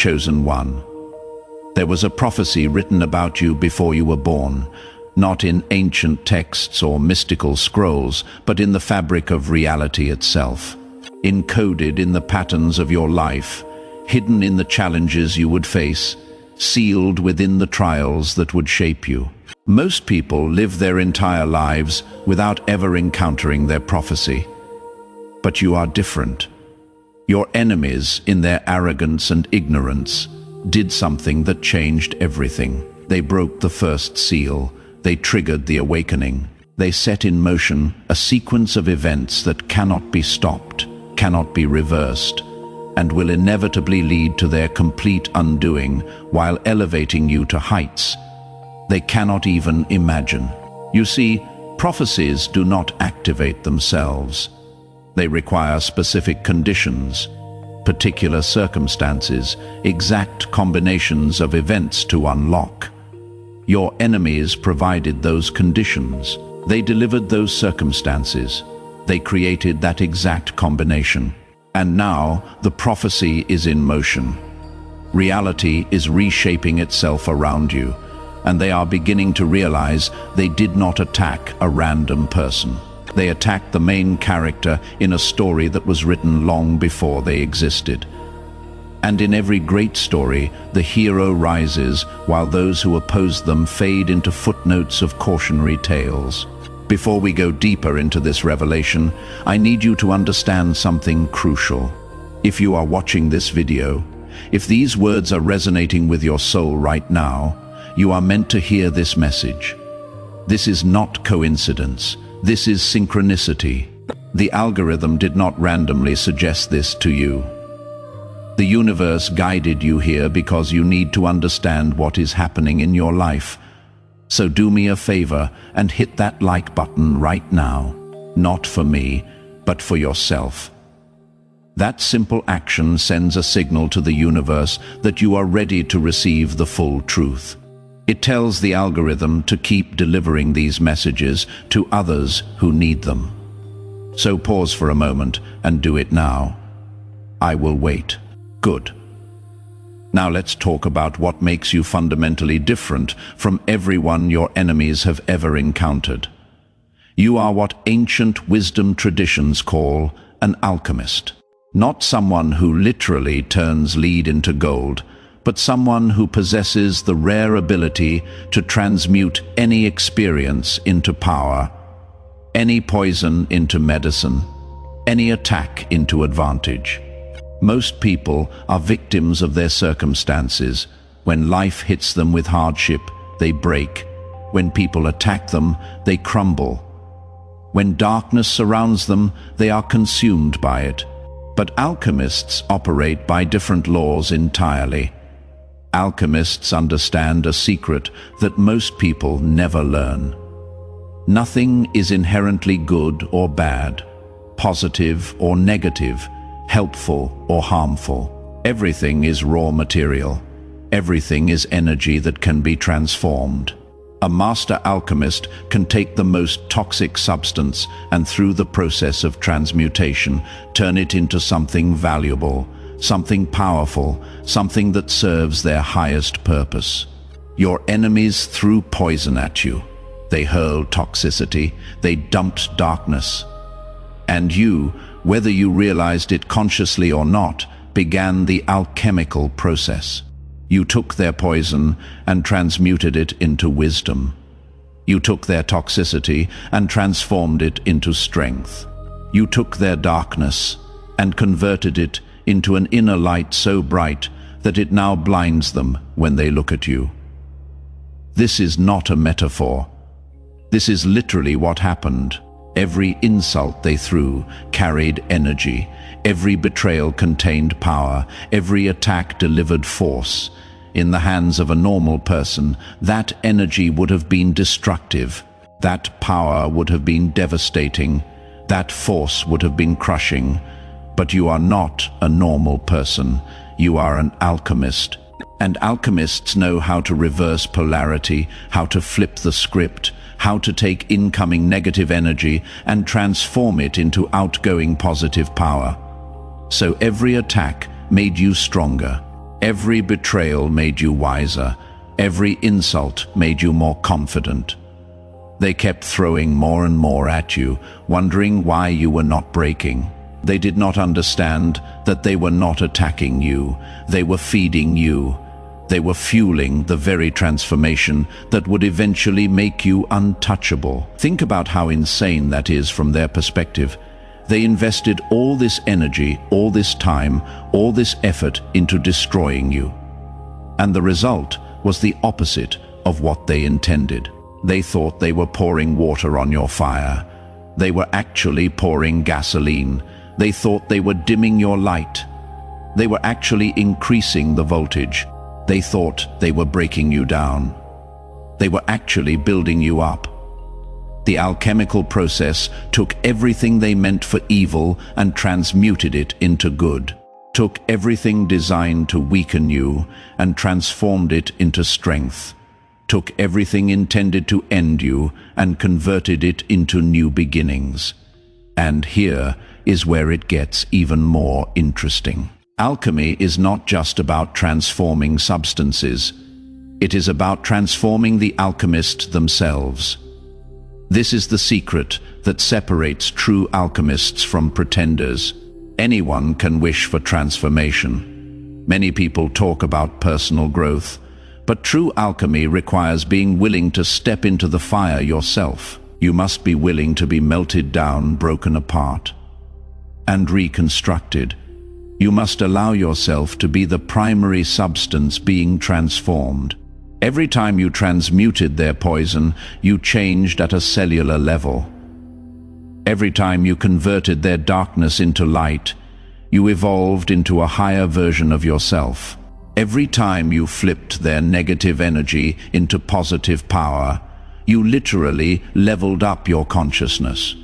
Chosen one. There was a prophecy written about you before you were born, not in ancient texts or mystical scrolls, but in the fabric of reality itself, encoded in the patterns of your life, hidden in the challenges you would face, sealed within the trials that would shape you. Most people live their entire lives without ever encountering their prophecy. But you are different. Your enemies, in their arrogance and ignorance, did something that changed everything. They broke the first seal. They triggered the awakening. They set in motion a sequence of events that cannot be stopped, cannot be reversed, and will inevitably lead to their complete undoing while elevating you to heights they cannot even imagine. You see, prophecies do not activate themselves. They require specific conditions, particular circumstances, exact combinations of events to unlock. Your enemies provided those conditions. They delivered those circumstances. They created that exact combination. And now the prophecy is in motion. Reality is reshaping itself around you, and they are beginning to realize they did not attack a random person. They attacked the main character in a story that was written long before they existed. And in every great story, the hero rises while those who oppose them fade into footnotes of cautionary tales. Before we go deeper into this revelation, I need you to understand something crucial. If you are watching this video, if these words are resonating with your soul right now, you are meant to hear this message. This is not coincidence. This is synchronicity. The algorithm did not randomly suggest this to you. The universe guided you here because you need to understand what is happening in your life. So do me a favor and hit that like button right now. Not for me, but for yourself. That simple action sends a signal to the universe that you are ready to receive the full truth. It tells the algorithm to keep delivering these messages to others who need them. So pause for a moment and do it now. I will wait. Good. Now let's talk about what makes you fundamentally different from everyone your enemies have ever encountered. You are what ancient wisdom traditions call an alchemist. Not someone who literally turns lead into gold, but someone who possesses the rare ability to transmute any experience into power, any poison into medicine, any attack into advantage. Most people are victims of their circumstances. When life hits them with hardship, they break. When people attack them, they crumble. When darkness surrounds them, they are consumed by it. But alchemists operate by different laws entirely. Alchemists understand a secret that most people never learn. Nothing is inherently good or bad, positive or negative, helpful or harmful. Everything is raw material. Everything is energy that can be transformed. A master alchemist can take the most toxic substance and through the process of transmutation, turn it into something valuable, something powerful, something that serves their highest purpose. Your enemies threw poison at you. They hurled toxicity. They dumped darkness. And you, whether you realized it consciously or not, began the alchemical process. You took their poison and transmuted it into wisdom. You took their toxicity and transformed it into strength. You took their darkness and converted it into an inner light so bright that it now blinds them when they look at you. This is not a metaphor. This is literally what happened. Every insult they threw carried energy. Every betrayal contained power. Every attack delivered force. In the hands of a normal person, that energy would have been destructive. That power would have been devastating. That force would have been crushing. But you are not a normal person. You are an alchemist. And alchemists know how to reverse polarity, how to flip the script, how to take incoming negative energy and transform it into outgoing positive power. So every attack made you stronger. Every betrayal made you wiser. Every insult made you more confident. They kept throwing more and more at you, wondering why you were not breaking. They did not understand that they were not attacking you. They were feeding you. They were fueling the very transformation that would eventually make you untouchable. Think about how insane that is from their perspective. They invested all this energy, all this time, all this effort into destroying you. And the result was the opposite of what they intended. They thought they were pouring water on your fire. They were actually pouring gasoline. They thought they were dimming your light. They were actually increasing the voltage. They thought they were breaking you down. They were actually building you up. The alchemical process took everything they meant for evil and transmuted it into good. Took everything designed to weaken you and transformed it into strength. Took everything intended to end you and converted it into new beginnings. And here is where it gets even more interesting. Alchemy is not just about transforming substances. It is about transforming the alchemists themselves. This is the secret that separates true alchemists from pretenders. Anyone can wish for transformation. Many people talk about personal growth, but true alchemy requires being willing to step into the fire yourself. You must be willing to be melted down, broken apart, and reconstructed. You must allow yourself to be the primary substance being transformed. Every time you transmuted their poison, you changed at a cellular level. Every time you converted their darkness into light, you evolved into a higher version of yourself. Every time you flipped their negative energy into positive power, you literally leveled up your consciousness.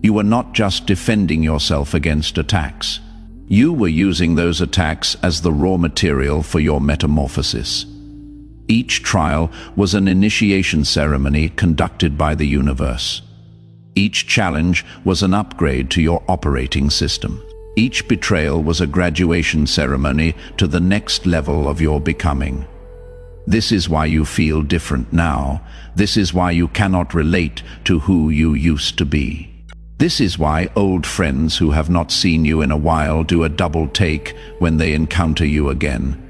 You were not just defending yourself against attacks. You were using those attacks as the raw material for your metamorphosis. Each trial was an initiation ceremony conducted by the universe. Each challenge was an upgrade to your operating system. Each betrayal was a graduation ceremony to the next level of your becoming. This is why you feel different now. This is why you cannot relate to who you used to be. This is why old friends who have not seen you in a while do a double take when they encounter you again.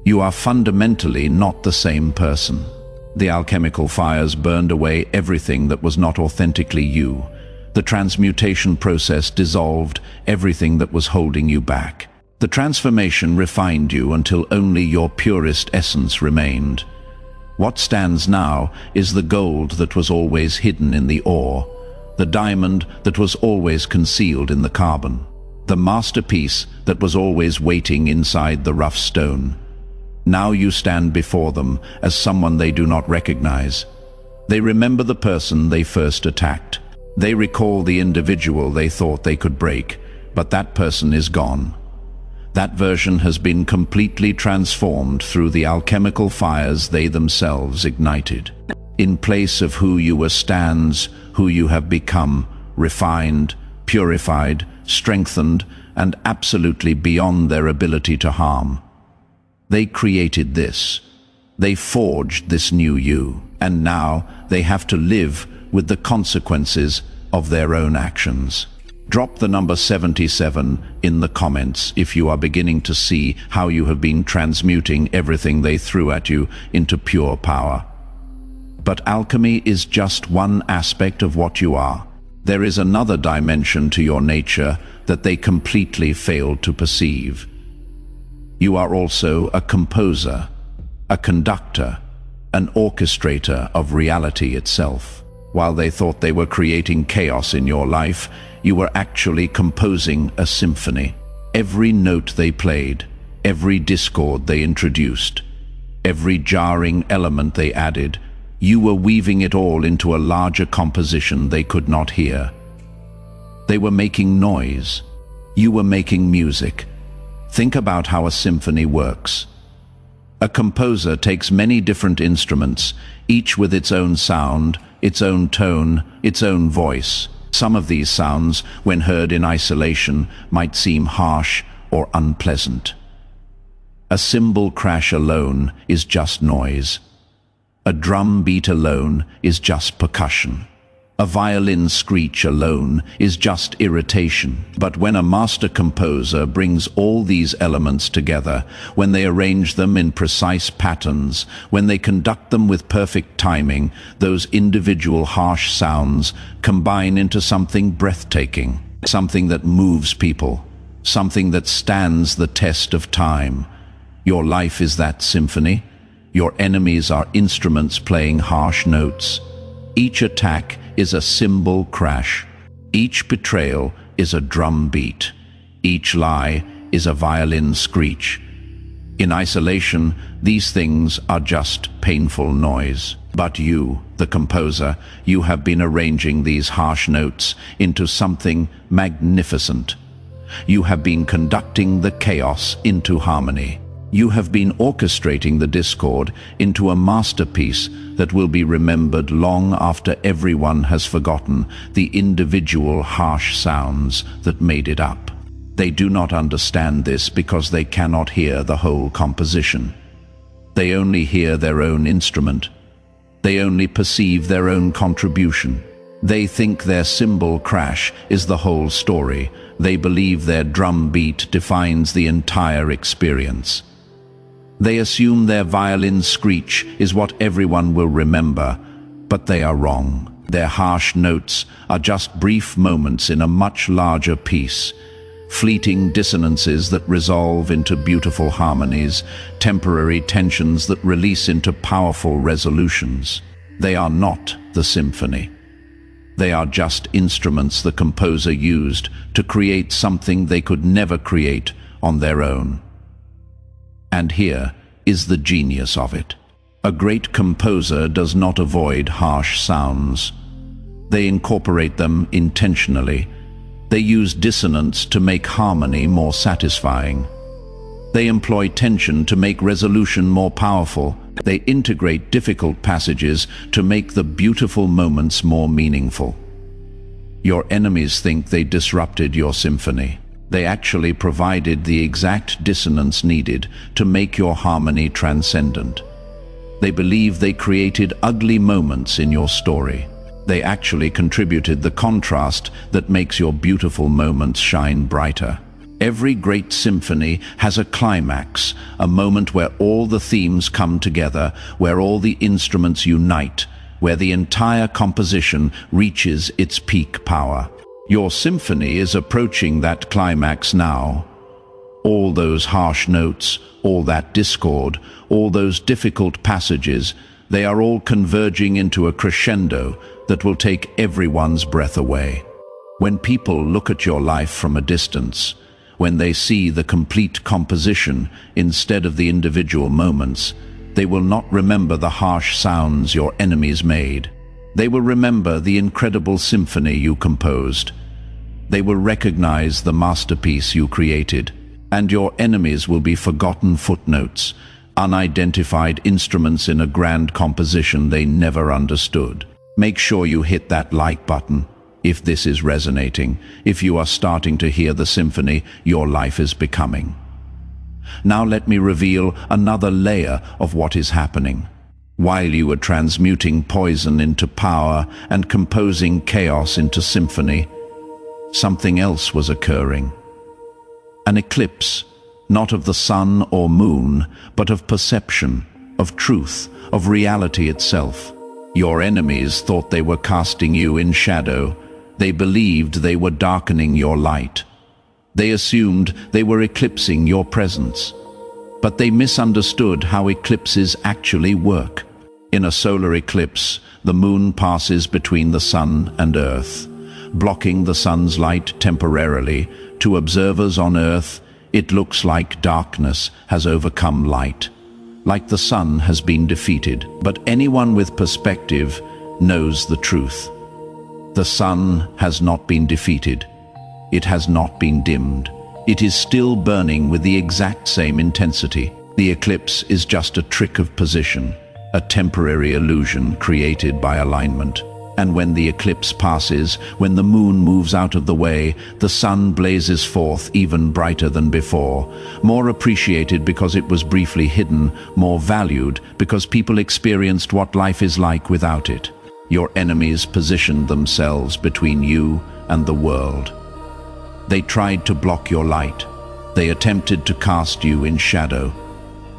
You are fundamentally not the same person. The alchemical fires burned away everything that was not authentically you. The transmutation process dissolved everything that was holding you back. The transformation refined you until only your purest essence remained. What stands now is the gold that was always hidden in the ore, the diamond that was always concealed in the carbon, the masterpiece that was always waiting inside the rough stone. Now you stand before them as someone they do not recognize. They remember the person they first attacked. They recall the individual they thought they could break, but that person is gone. That version has been completely transformed through the alchemical fires they themselves ignited. In place of who you were stands who you have become, refined, purified, strengthened, and absolutely beyond their ability to harm. They created this. They forged this new you, and now they have to live with the consequences of their own actions. Drop the number 77 in the comments if you are beginning to see how you have been transmuting everything they threw at you into pure power. But alchemy is just one aspect of what you are. There is another dimension to your nature that they completely failed to perceive. You are also a composer, a conductor, an orchestrator of reality itself. While they thought they were creating chaos in your life, you were actually composing a symphony. Every note they played, every discord they introduced, every jarring element they added, you were weaving it all into a larger composition they could not hear. They were making noise. You were making music. Think about how a symphony works. A composer takes many different instruments, each with its own sound, its own tone, its own voice. Some of these sounds, when heard in isolation, might seem harsh or unpleasant. A cymbal crash alone is just noise. A drum beat alone is just percussion. A violin screech alone is just irritation. But when a master composer brings all these elements together, when they arrange them in precise patterns, when they conduct them with perfect timing, those individual harsh sounds combine into something breathtaking, something that moves people, something that stands the test of time. Your life is that symphony. Your enemies are instruments playing harsh notes. Each attack is a cymbal crash. Each betrayal is a drum beat. Each lie is a violin screech. In isolation, these things are just painful noise. But you, the composer, you have been arranging these harsh notes into something magnificent. You have been conducting the chaos into harmony. You have been orchestrating the discord into a masterpiece that will be remembered long after everyone has forgotten the individual harsh sounds that made it up. They do not understand this because they cannot hear the whole composition. They only hear their own instrument. They only perceive their own contribution. They think their cymbal crash is the whole story. They believe their drum beat defines the entire experience. They assume their violin screech is what everyone will remember, but they are wrong. Their harsh notes are just brief moments in a much larger piece, fleeting dissonances that resolve into beautiful harmonies, temporary tensions that release into powerful resolutions. They are not the symphony. They are just instruments the composer used to create something they could never create on their own. And here is the genius of it. A great composer does not avoid harsh sounds. They incorporate them intentionally. They use dissonance to make harmony more satisfying. They employ tension to make resolution more powerful. They integrate difficult passages to make the beautiful moments more meaningful. Your enemies think they disrupted your symphony. They actually provided the exact dissonance needed to make your harmony transcendent. They believe they created ugly moments in your story. They actually contributed the contrast that makes your beautiful moments shine brighter. Every great symphony has a climax, a moment where all the themes come together, where all the instruments unite, where the entire composition reaches its peak power. Your symphony is approaching that climax now. All those harsh notes, all that discord, all those difficult passages, they are all converging into a crescendo that will take everyone's breath away. When people look at your life from a distance, when they see the complete composition instead of the individual moments, they will not remember the harsh sounds your enemies made. They will remember the incredible symphony you composed. They will recognize the masterpiece you created, and your enemies will be forgotten footnotes, unidentified instruments in a grand composition they never understood. Make sure you hit that like button if this is resonating, if you are starting to hear the symphony your life is becoming. Now let me reveal another layer of what is happening. While you were transmuting poison into power and composing chaos into symphony, something else was occurring. An eclipse, not of the sun or moon, but of perception, of truth, of reality itself. Your enemies thought they were casting you in shadow. They believed they were darkening your light. They assumed they were eclipsing your presence. But they misunderstood how eclipses actually work. In a solar eclipse, the moon passes between the sun and Earth, blocking the sun's light temporarily. To observers on Earth, it looks like darkness has overcome light, like the sun has been defeated. But anyone with perspective knows the truth. The sun has not been defeated. It has not been dimmed. It is still burning with the exact same intensity. The eclipse is just a trick of position, a temporary illusion created by alignment. And when the eclipse passes, when the moon moves out of the way, the sun blazes forth even brighter than before, more appreciated because it was briefly hidden, more valued because people experienced what life is like without it. Your enemies positioned themselves between you and the world. They tried to block your light. They attempted to cast you in shadow.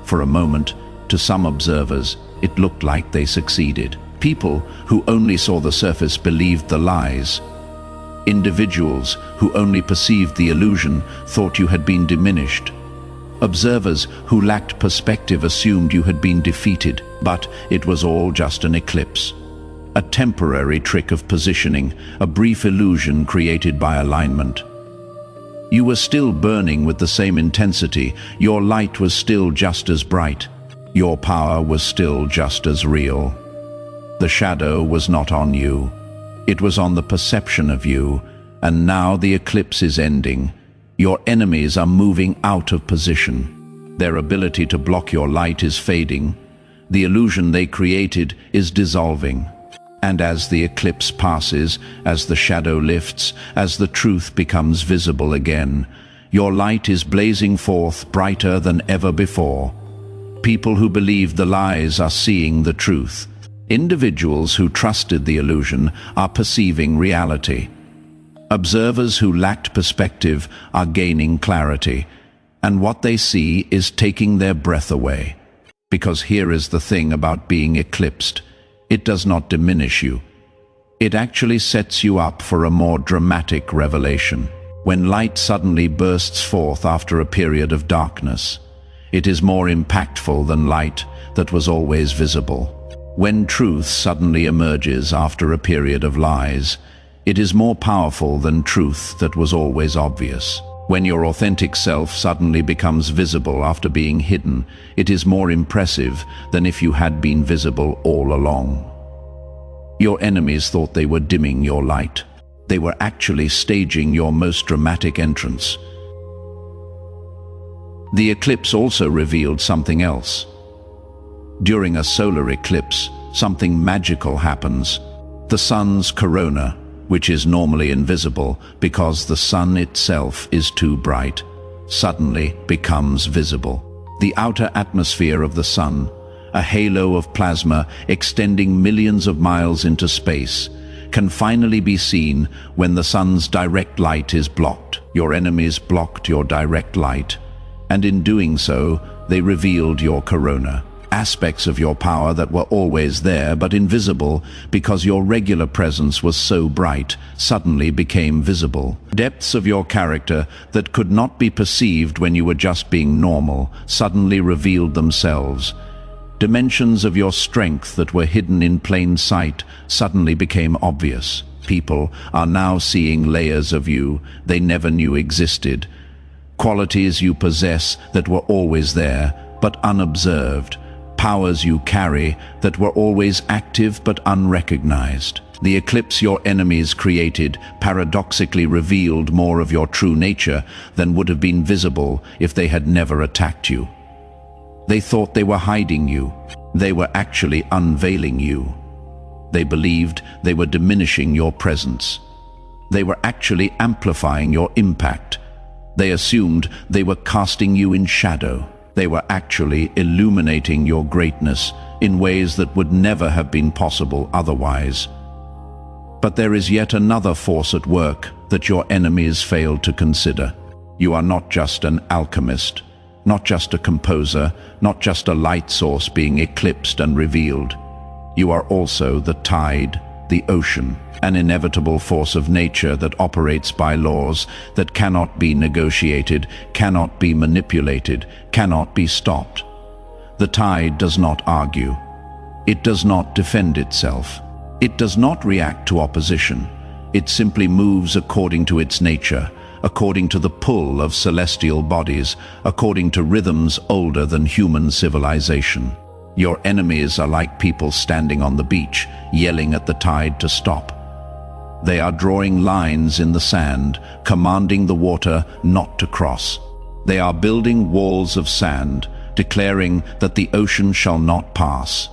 For a moment, to some observers, it looked like they succeeded. People who only saw the surface believed the lies. Individuals who only perceived the illusion thought you had been diminished. Observers who lacked perspective assumed you had been defeated, but it was all just an eclipse. A temporary trick of positioning, a brief illusion created by alignment. You were still burning with the same intensity. Your light was still just as bright. Your power was still just as real. The shadow was not on you. It was on the perception of you, and now the eclipse is ending. Your enemies are moving out of position. Their ability to block your light is fading. The illusion they created is dissolving. And as the eclipse passes, as the shadow lifts, as the truth becomes visible again, your light is blazing forth brighter than ever before. People who believed the lies are seeing the truth. Individuals who trusted the illusion are perceiving reality. Observers who lacked perspective are gaining clarity, and what they see is taking their breath away. Because here is the thing about being eclipsed. It does not diminish you. It actually sets you up for a more dramatic revelation. When light suddenly bursts forth after a period of darkness, it is more impactful than light that was always visible. When truth suddenly emerges after a period of lies, it is more powerful than truth that was always obvious. When your authentic self suddenly becomes visible after being hidden, it is more impressive than if you had been visible all along. Your enemies thought they were dimming your light. They were actually staging your most dramatic entrance. The eclipse also revealed something else. During a solar eclipse, something magical happens. The sun's corona, which is normally invisible because the sun itself is too bright, suddenly becomes visible. The outer atmosphere of the sun, a halo of plasma extending millions of miles into space, can finally be seen when the sun's direct light is blocked. Your enemies blocked your direct light, and in doing so, they revealed your corona. Aspects of your power that were always there but invisible because your regular presence was so bright suddenly became visible. Depths of your character that could not be perceived when you were just being normal suddenly revealed themselves. Dimensions of your strength that were hidden in plain sight suddenly became obvious. People are now seeing layers of you they never knew existed. Qualities you possess that were always there but unobserved. Powers you carry that were always active but unrecognized. The eclipse your enemies created paradoxically revealed more of your true nature than would have been visible if they had never attacked you. They thought they were hiding you. They were actually unveiling you. They believed they were diminishing your presence. They were actually amplifying your impact. They assumed they were casting you in shadow. They were actually illuminating your greatness in ways that would never have been possible otherwise. But there is yet another force at work that your enemies failed to consider. You are not just an alchemist, not just a composer, not just a light source being eclipsed and revealed. You are also the tide, the ocean, an inevitable force of nature that operates by laws that cannot be negotiated, cannot be manipulated, cannot be stopped. The tide does not argue. It does not defend itself. It does not react to opposition. It simply moves according to its nature, according to the pull of celestial bodies, according to rhythms older than human civilization. Your enemies are like people standing on the beach, yelling at the tide to stop. They are drawing lines in the sand, commanding the water not to cross. They are building walls of sand, declaring that the ocean shall not pass.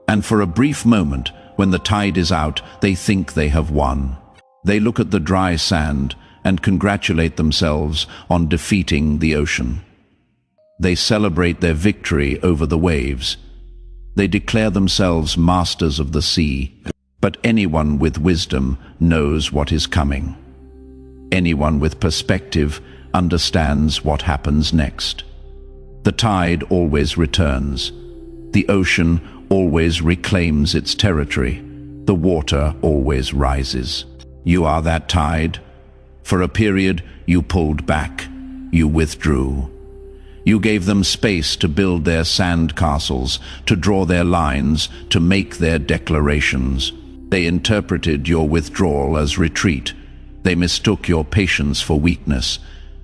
And for a brief moment, When the tide is out, they think they have won. They look at the dry sand and congratulate themselves on defeating the ocean. They celebrate their victory over the waves. They declare themselves masters of the sea. But anyone with wisdom knows what is coming. Anyone with perspective understands what happens next. The tide always returns. The ocean always reclaims its territory. The water always rises. You are that tide. For a period, you pulled back. You withdrew. You gave them space to build their sand castles, to draw their lines, to make their declarations. They interpreted your withdrawal as retreat. They mistook your patience for weakness.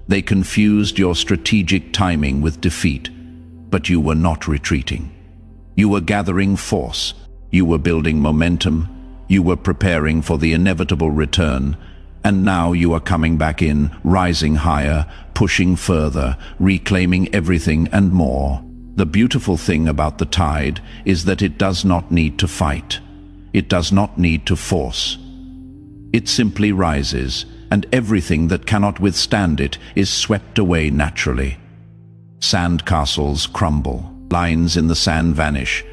They confused your strategic timing with defeat. But you were not retreating. You were gathering force. You were building momentum. You were preparing for the inevitable return. And now you are coming back in, rising higher, pushing further, reclaiming everything and more. The beautiful thing about the tide is that it does not need to fight. It does not need to force. It simply rises, and everything that cannot withstand it is swept away naturally. Sand castles crumble, lines in the sand vanish,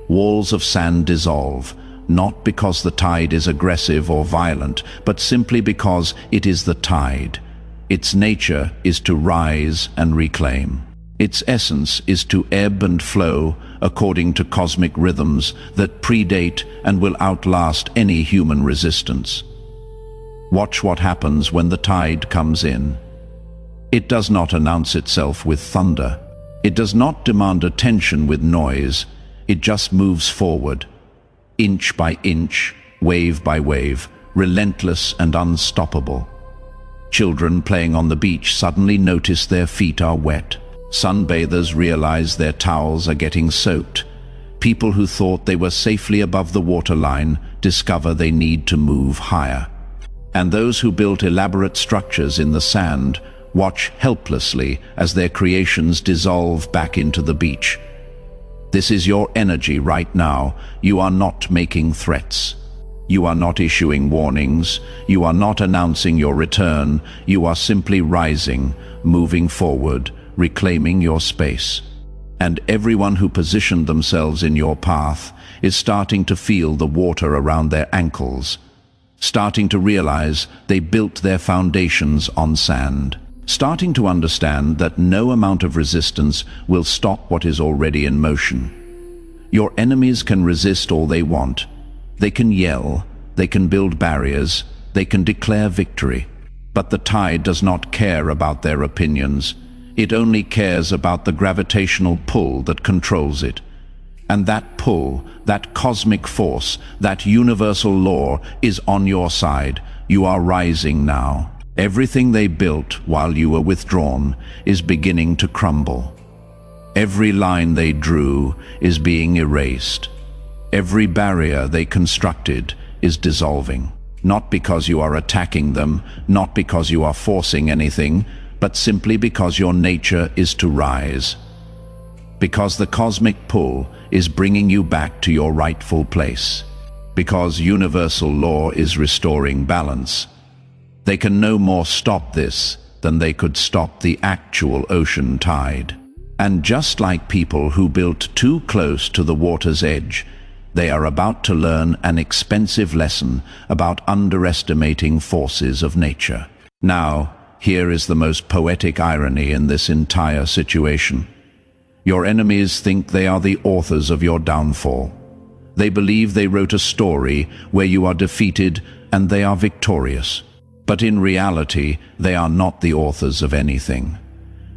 walls of sand dissolve, not because the tide is aggressive or violent, but simply because it is the tide. Its nature is to rise and reclaim. Its essence is to ebb and flow according to cosmic rhythms that predate and will outlast any human resistance. Watch what happens when the tide comes in. It does not announce itself with thunder. It does not demand attention with noise. It just moves forward, inch by inch, wave by wave, relentless and unstoppable. Children playing on the beach suddenly notice their feet are wet. Sunbathers realize their towels are getting soaked. People who thought they were safely above the waterline discover they need to move higher. And those who built elaborate structures in the sand watch helplessly as their creations dissolve back into the beach. This is your energy right now. You are not making threats. You are not issuing warnings. You are not announcing your return. You are simply rising, moving forward, reclaiming your space. And everyone who positioned themselves in your path is starting to feel the water around their ankles, starting to realize they built their foundations on sand, starting to understand that no amount of resistance will stop what is already in motion. Your enemies can resist all they want. They can yell, they can build barriers, they can declare victory. But the tide does not care about their opinions. It only cares about the gravitational pull that controls it. And that pull, that cosmic force, that universal law is on your side. You are rising now. Everything they built while you were withdrawn is beginning to crumble. Every line they drew is being erased. Every barrier they constructed is dissolving. Not because you are attacking them, not because you are forcing anything, but simply because your nature is to rise. Because the cosmic pull is bringing you back to your rightful place. Because universal law is restoring balance. They can no more stop this than they could stop the actual ocean tide. And just like people who built too close to the water's edge, they are about to learn an expensive lesson about underestimating forces of nature. Now, here is the most poetic irony in this entire situation. Your enemies think they are the authors of your downfall. They believe they wrote a story where you are defeated and they are victorious. But in reality, they are not the authors of anything.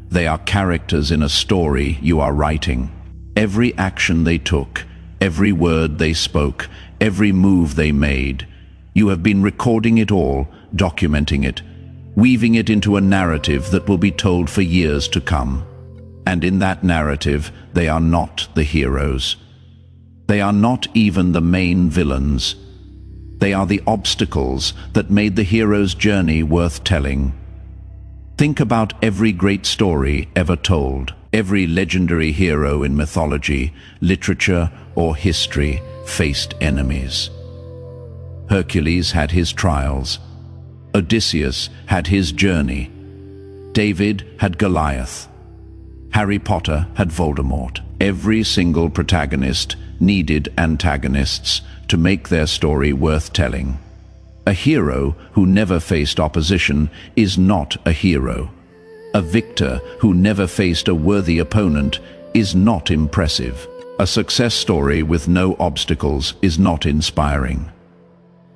They are characters in a story you are writing. Every action they took, every word they spoke, every move they made, you have been recording it all, documenting it, weaving it into a narrative that will be told for years to come. And in that narrative, they are not the heroes. They are not even the main villains. They are the obstacles that made the hero's journey worth telling. Think about every great story ever told. Every legendary hero in mythology, literature, or history faced enemies. Hercules had his trials. Odysseus had his journey. David had Goliath. Harry Potter had Voldemort. Every single protagonist needed antagonists to make their story worth telling. A hero who never faced opposition is not a hero. A victor who never faced a worthy opponent is not impressive. A success story with no obstacles is not inspiring.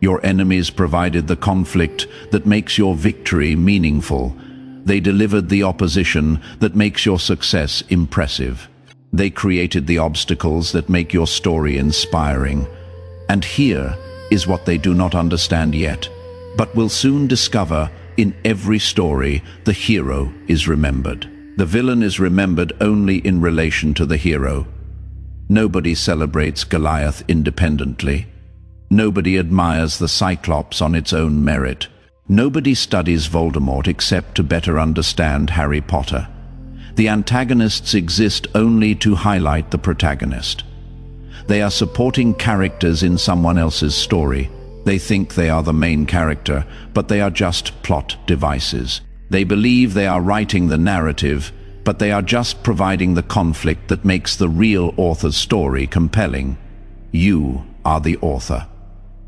Your enemies provided the conflict that makes your victory meaningful. They delivered the opposition that makes your success impressive. They created the obstacles that make your story inspiring. And here is what they do not understand yet, but will soon discover. In every story, the hero is remembered. The villain is remembered only in relation to the hero. Nobody celebrates Goliath independently. Nobody admires the Cyclops on its own merit. Nobody studies Voldemort except to better understand Harry Potter. The antagonists exist only to highlight the protagonist. They are supporting characters in someone else's story. They think they are the main character, but they are just plot devices. They believe they are writing the narrative, but they are just providing the conflict that makes the real author's story compelling. You are the author.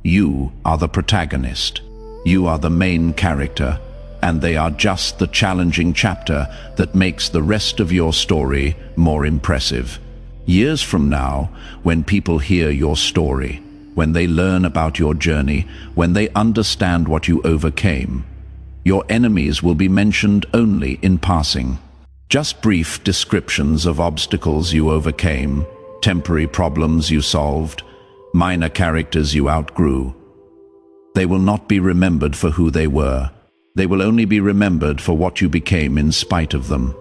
You are the protagonist. You are the main character, and they are just the challenging chapter that makes the rest of your story more impressive. Years from now, when people hear your story, when they learn about your journey, when they understand what you overcame, your enemies will be mentioned only in passing. Just brief descriptions of obstacles you overcame, temporary problems you solved, minor characters you outgrew. They will not be remembered for who they were. They will only be remembered for what you became in spite of them.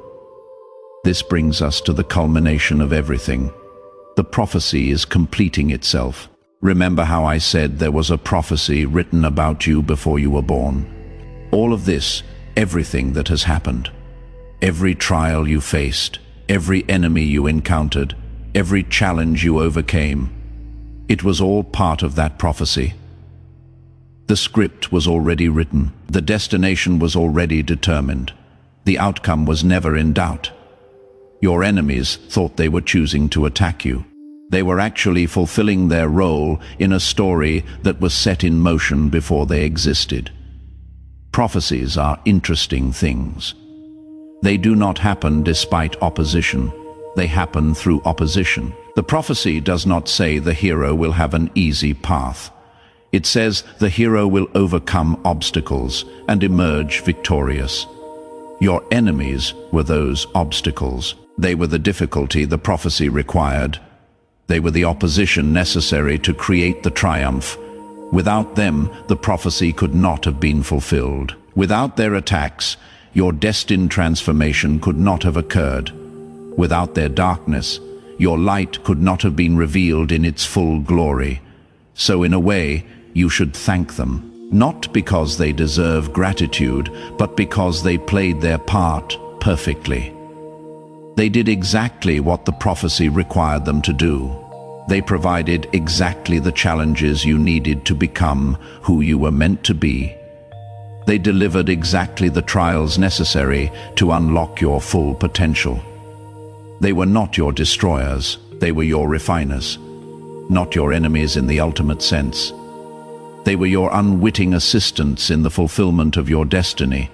This brings us to the culmination of everything. The prophecy is completing itself. Remember how I said there was a prophecy written about you before you were born? All of this, everything that has happened, every trial you faced, every enemy you encountered, every challenge you overcame, it was all part of that prophecy. The script was already written. The destination was already determined. The outcome was never in doubt. Your enemies thought they were choosing to attack you. They were actually fulfilling their role in a story that was set in motion before they existed. Prophecies are interesting things. They do not happen despite opposition. They happen through opposition. The prophecy does not say the hero will have an easy path. It says the hero will overcome obstacles and emerge victorious. Your enemies were those obstacles. They were the difficulty the prophecy required. They were the opposition necessary to create the triumph. Without them, the prophecy could not have been fulfilled. Without their attacks, your destined transformation could not have occurred. Without their darkness, your light could not have been revealed in its full glory. So in a way, you should thank them, not because they deserve gratitude, but because they played their part perfectly. They did exactly what the prophecy required them to do. They provided exactly the challenges you needed to become who you were meant to be. They delivered exactly the trials necessary to unlock your full potential. They were not your destroyers, they were your refiners, not your enemies in the ultimate sense. They were your unwitting assistants in the fulfillment of your destiny.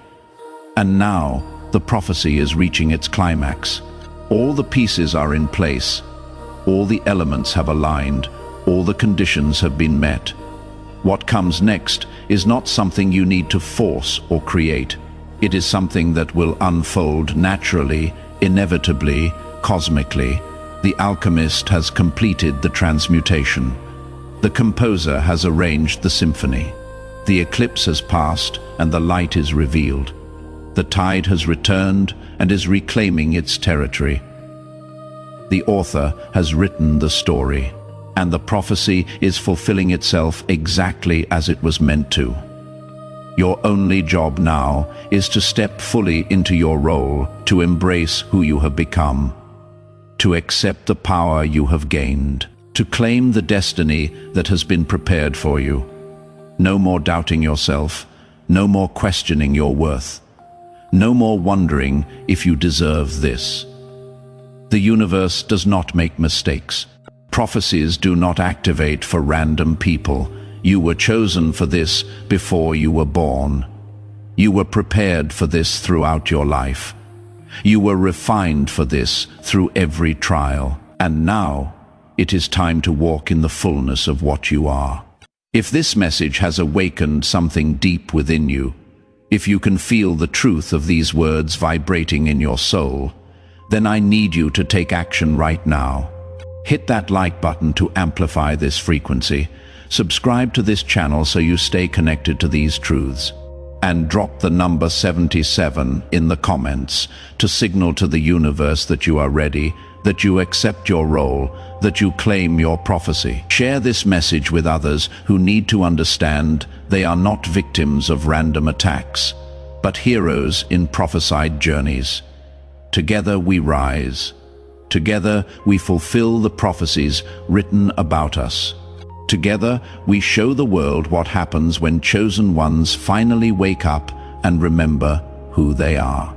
And now, the prophecy is reaching its climax. All the pieces are in place. All the elements have aligned. All the conditions have been met. What comes next is not something you need to force or create. It is something that will unfold naturally, inevitably, cosmically. The alchemist has completed the transmutation. The composer has arranged the symphony. The eclipse has passed and the light is revealed. The tide has returned and is reclaiming its territory. The author has written the story, and the prophecy is fulfilling itself exactly as it was meant to. Your only job now is to step fully into your role, to embrace who you have become, to accept the power you have gained, to claim the destiny that has been prepared for you. No more doubting yourself. No more questioning your worth. No more wondering if you deserve this. The universe does not make mistakes. Prophecies do not activate for random people. You were chosen for this before you were born. You were prepared for this throughout your life. You were refined for this through every trial. And now, it is time to walk in the fullness of what you are. If this message has awakened something deep within you, if you can feel the truth of these words vibrating in your soul, then I need you to take action right now. Hit that like button to amplify this frequency. Subscribe to this channel so you stay connected to these truths. And drop the number 77 in the comments to signal to the universe that you are ready, that you accept your role, that you claim your prophecy. Share this message with others who need to understand they are not victims of random attacks, but heroes in prophesied journeys. Together we rise. Together we fulfill the prophecies written about us. Together we show the world what happens when chosen ones finally wake up and remember who they are.